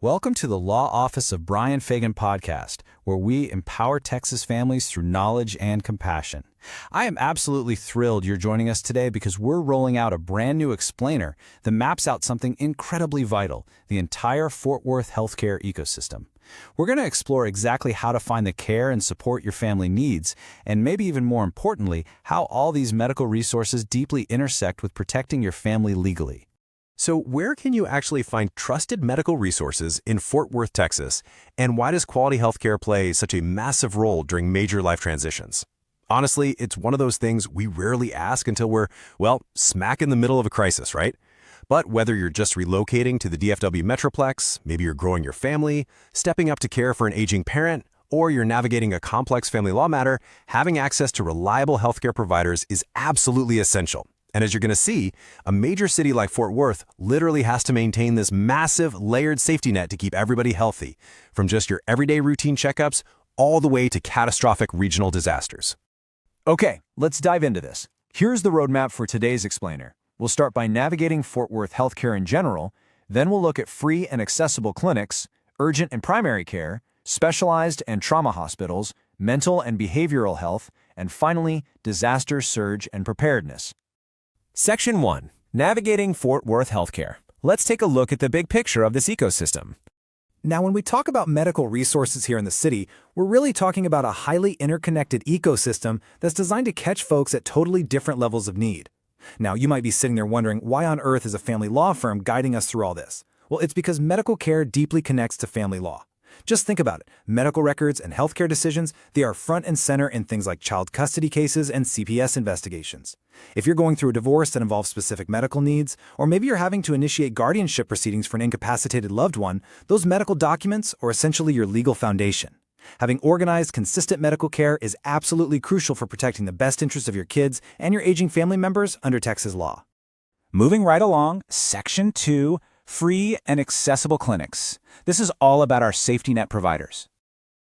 Welcome to the Law Office of Brian Fagan podcast, where we empower Texas families through knowledge and compassion. I am absolutely thrilled you're joining us today because we're rolling out a brand new explainer that maps out something incredibly vital, the entire Fort Worth healthcare ecosystem. We're going to explore exactly how to find the care and support your family needs, and maybe even more importantly, how all these medical resources deeply intersect with protecting your family legally. So where can you actually find trusted medical resources in Fort Worth, Texas? And why does quality healthcare play such a massive role during major life transitions? Honestly, it's one of those things we rarely ask until we're, smack in the middle of a crisis, right? But whether you're just relocating to the DFW Metroplex, maybe you're growing your family, stepping up to care for an aging parent, or you're navigating a complex family law matter, having access to reliable healthcare providers is absolutely essential. And as you're going to see, a major city like Fort Worth literally has to maintain this massive layered safety net to keep everybody healthy, from just your everyday routine checkups all the way to catastrophic regional disasters. Okay, let's dive into this. Here's the roadmap for today's explainer. We'll start by navigating Fort Worth healthcare in general, then we'll look at free and accessible clinics, urgent and primary care, specialized and trauma hospitals, mental and behavioral health, and finally, disaster, surge, and preparedness. Section 1. Navigating Fort Worth Healthcare. Let's take a look at the big picture of this ecosystem. Now, when we talk about medical resources here in the city, we're really talking about a highly interconnected ecosystem that's designed to catch folks at totally different levels of need. Now, you might be sitting there wondering, why on earth is a family law firm guiding us through all this? Well, it's because medical care deeply connects to family law. Just think about it. Medical records and healthcare decisions, they are front and center in things like child custody cases and CPS investigations. If you're going through a divorce that involves specific medical needs, or maybe you're having to initiate guardianship proceedings for an incapacitated loved one, those medical documents are essentially your legal foundation. Having organized, consistent medical care is absolutely crucial for protecting the best interests of your kids and your aging family members under Texas law. Moving right along, Section 2. Free and accessible clinics. This is all about our safety net providers.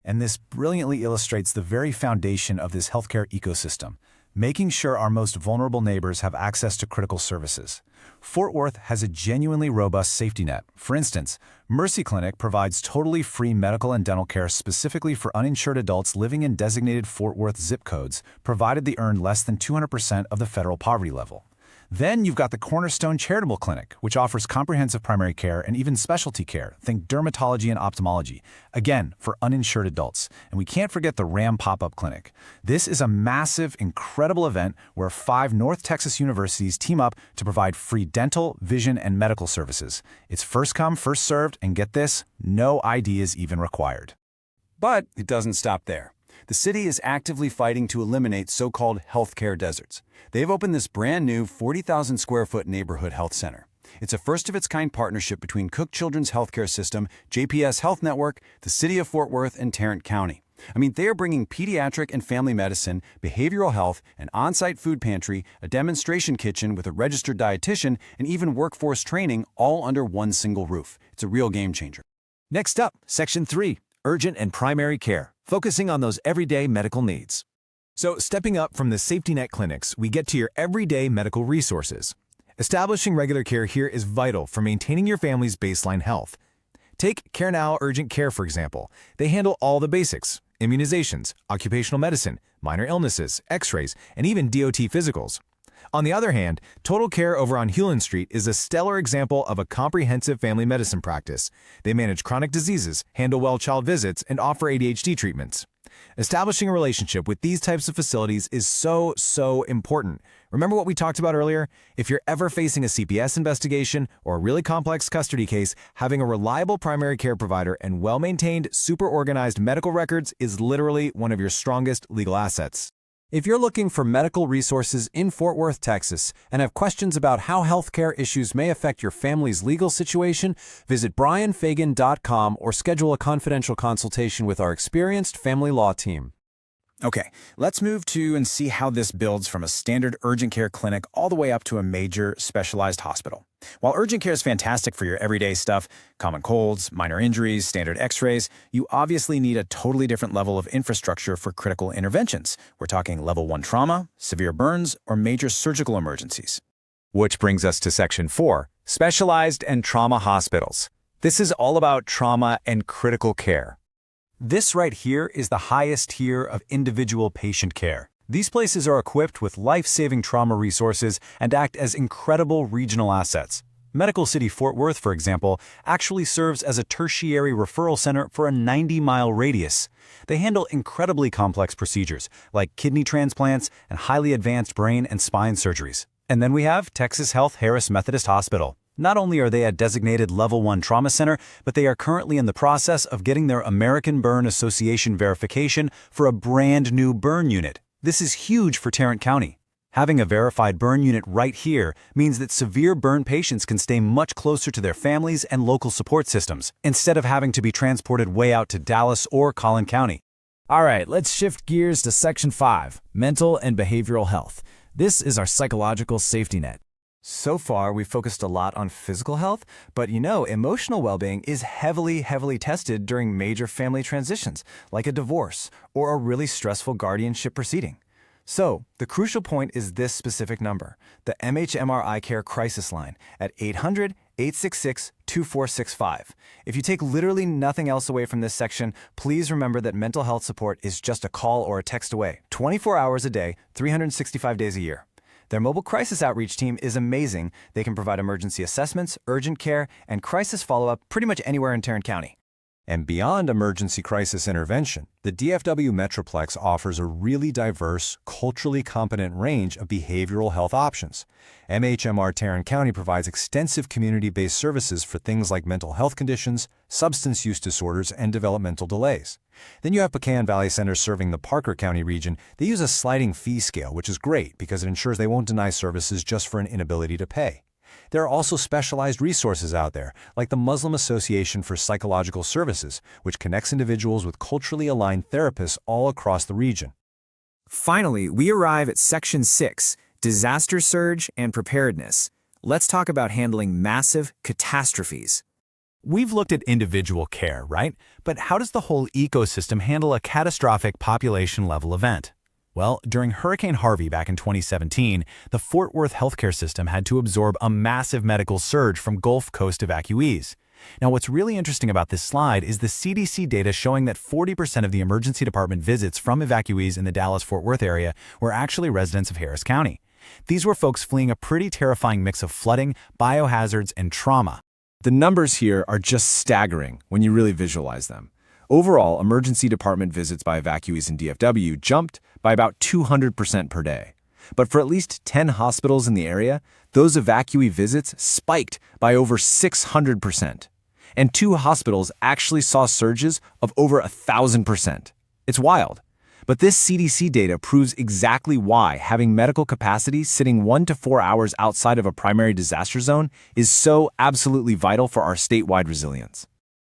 And this brilliantly illustrates the very foundation of this healthcare ecosystem, making sure our most vulnerable neighbors have access to critical services. Fort Worth has a genuinely robust safety net. For instance, Mercy Clinic provides totally free medical and dental care specifically for uninsured adults living in designated Fort Worth zip codes, provided they earn less than 200% of the federal poverty level. Then you've got the Cornerstone Charitable Clinic, which offers comprehensive primary care and even specialty care, think dermatology and ophthalmology, again, for uninsured adults. And we can't forget the RAM Pop-Up Clinic. This is a massive, incredible event where 5 North Texas universities team up to provide free dental, vision, and medical services. It's first come, first served, and get this, no ID is even required. But it doesn't stop there. The city is actively fighting to eliminate so-called healthcare deserts. They've opened this brand new 40,000 square foot neighborhood health center. It's a first-of-its-kind partnership between Cook Children's Healthcare System, JPS Health Network, the City of Fort Worth, and Tarrant County. They are bringing pediatric and family medicine, behavioral health, an on-site food pantry, a demonstration kitchen with a registered dietitian, and even workforce training all under one single roof. It's a real game changer. Next up, Section 3. Urgent and primary care, focusing on those everyday medical needs. So, stepping up from the safety net clinics, we get to your everyday medical resources. Establishing regular care here is vital for maintaining your family's baseline health. Take CareNow Urgent Care, for example. They handle all the basics: immunizations, occupational medicine, minor illnesses, x-rays, and even DOT physicals. On the other hand, Total Care over on Hewlin Street is a stellar example of a comprehensive family medicine practice. They manage chronic diseases, handle well child visits, and offer ADHD treatments. Establishing a relationship with these types of facilities is so important. Remember what we talked about earlier? If you're ever facing a CPS investigation or a really complex custody case, having a reliable primary care provider and well-maintained, super organized medical records is literally one of your strongest legal assets. If you're looking for medical resources in Fort Worth, Texas, and have questions about how healthcare issues may affect your family's legal situation, visit brianfagan.com or schedule a confidential consultation with our experienced family law team. Okay, let's move to and see how this builds from a standard urgent care clinic all the way up to a major specialized hospital. While urgent care is fantastic for your everyday stuff, common colds, minor injuries, standard x-rays, you obviously need a totally different level of infrastructure for critical interventions. We're talking level 1 trauma, severe burns, or major surgical emergencies. Which brings us to Section 4, Specialized and Trauma Hospitals. This is all about trauma and critical care. This right here is the highest tier of individual patient care. These places are equipped with life-saving trauma resources and act as incredible regional assets. Medical City Fort Worth, for example, actually serves as a tertiary referral center for a 90-mile radius. They handle incredibly complex procedures like kidney transplants and highly advanced brain and spine surgeries. And then we have Texas Health Harris Methodist Hospital. Not only are they a designated Level 1 trauma center, but they are currently in the process of getting their American Burn Association verification for a brand new burn unit. This is huge for Tarrant County. Having a verified burn unit right here means that severe burn patients can stay much closer to their families and local support systems, instead of having to be transported way out to Dallas or Collin County. All right, let's shift gears to Section 5, Mental and Behavioral Health. This is our psychological safety net. So far, we've focused a lot on physical health, but emotional well-being is heavily tested during major family transitions, like a divorce or a really stressful guardianship proceeding. So, the crucial point is this specific number, the MHMR Eye Care Crisis Line at 800-866-2465. If you take literally nothing else away from this section, please remember that mental health support is just a call or a text away, 24 hours a day, 365 days a year. Their mobile crisis outreach team is amazing. They can provide emergency assessments, urgent care, and crisis follow-up pretty much anywhere in Tarrant County. And beyond emergency crisis intervention, the DFW Metroplex offers a really diverse, culturally competent range of behavioral health options. MHMR Tarrant County provides extensive community-based services for things like mental health conditions, substance use disorders, and developmental delays. Then you have Pecan Valley Center serving the Parker County region. They use a sliding fee scale, which is great because it ensures they won't deny services just for an inability to pay. There are also specialized resources out there, like the Muslim Association for Psychological Services, which connects individuals with culturally aligned therapists all across the region. Finally, we arrive at Section 6, Disaster Surge and Preparedness. Let's talk about handling massive catastrophes. We've looked at individual care, right? But how does the whole ecosystem handle a catastrophic population-level event? Well, during Hurricane Harvey back in 2017, the Fort Worth healthcare system had to absorb a massive medical surge from Gulf Coast evacuees. Now, what's really interesting about this slide is the CDC data showing that 40% of the emergency department visits from evacuees in the Dallas-Fort Worth area were actually residents of Harris County. These were folks fleeing a pretty terrifying mix of flooding, biohazards, and trauma. The numbers here are just staggering when you really visualize them. Overall, emergency department visits by evacuees in DFW jumped by about 200% per day. But for at least 10 hospitals in the area, those evacuee visits spiked by over 600%. And 2 hospitals actually saw surges of over 1,000%. It's wild. But this CDC data proves exactly why having medical capacity sitting 1 to 4 hours outside of a primary disaster zone is so absolutely vital for our statewide resilience.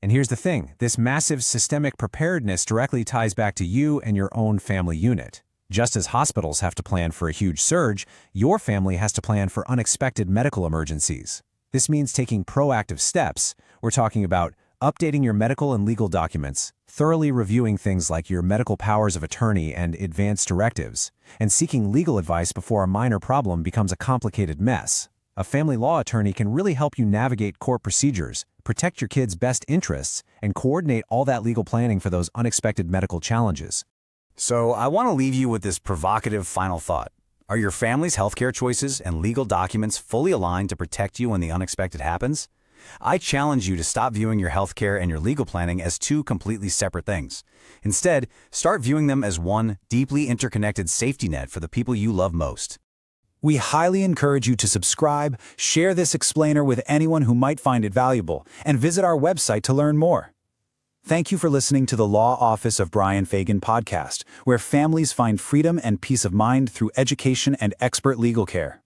And here's the thing, this massive systemic preparedness directly ties back to you and your own family unit. Just as hospitals have to plan for a huge surge, your family has to plan for unexpected medical emergencies. This means taking proactive steps. We're talking about updating your medical and legal documents, thoroughly reviewing things like your medical powers of attorney and advance directives, and seeking legal advice before a minor problem becomes a complicated mess. A family law attorney can really help you navigate court procedures, protect your kids' best interests, and coordinate all that legal planning for those unexpected medical challenges. So I want to leave you with this provocative final thought. Are your family's healthcare choices and legal documents fully aligned to protect you when the unexpected happens? I challenge you to stop viewing your healthcare and your legal planning as 2 completely separate things. Instead, start viewing them as one deeply interconnected safety net for the people you love most. We highly encourage you to subscribe, share this explainer with anyone who might find it valuable, and visit our website to learn more. Thank you for listening to the Law Office of Brian Fagan podcast, where families find freedom and peace of mind through education and expert legal care.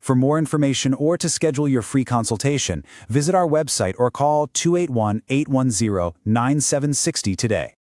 For more information or to schedule your free consultation, visit our website or call 281-810-9760 today.